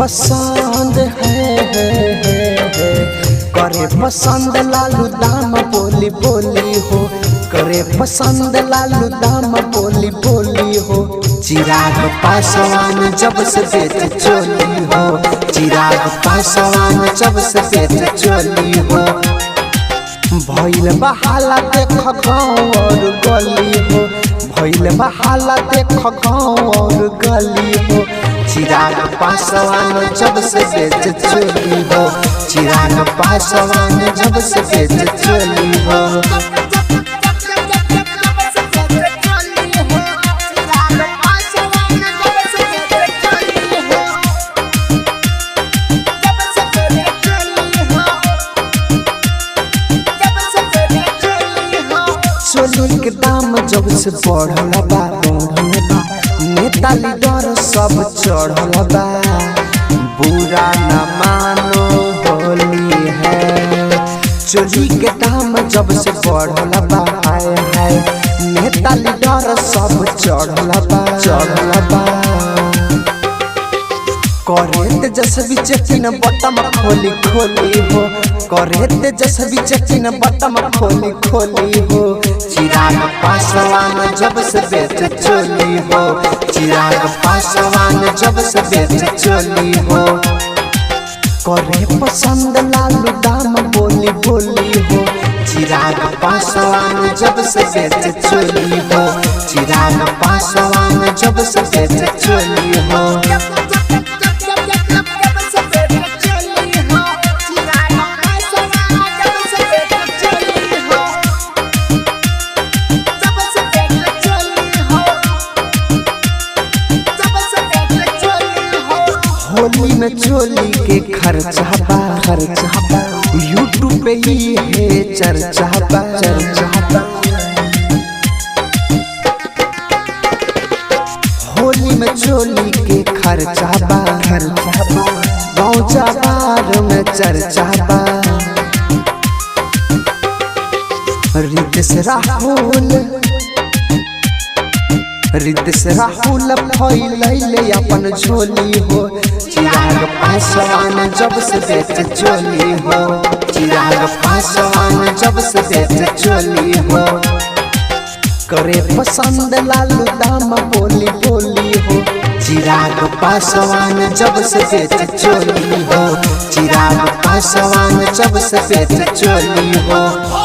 पसंद है करे पसंद लालू दाम बोली बोली हो करे पसंद लालू दाम बोली बोली हो। चिराग पासवान जब से बेच चोली हो चिराग पासवान जब से बेच चोली हो। भइल बहाला देख गाँव और गली हो भइल बहाला देख गाँव और गली हो। चिराग पासवान जब से बेच चोली हो चिराग पासवान जब से बेच चोली हो। चोली के दाम जब से बढ़ल बा नेता लीडर सब चढ़ल बा बुरा न मानो होली है। चोली के दाम जब से बढ़ल बा हाय हाय नेता लीडर सब चढ़ल बा करे तेजस्वी चेकिन बटम खोली खोली हो करे तेजस्वी चेकिन बटम खोली खोली हो। चिराग पासवान जब से बेच चोली हो चिराग पासवान जब से बेच चोली हो। करे पसंद लालू दाम बोली बोली हो चिराग पासवान जब से बेच चोली हो चिराग पासवान जब से बेच चोली हो। होली में चोली के खर्चा बा यूट्यूब पे ही है चर्चा बा। होली में चोली के खर्चा बा गाँव जवार में चर्चा बा। रितेश राहुल फैलैले अपन झोली हो चिराग पासवान जब से बेच चोली हो चिराग पासवान जब से बेच चोली हो। करे पसंद लालू दाम बोली बोली हो चिराग पासवान जब से बेच चोली हो चिराग पासवान जब से बेच चोली हो।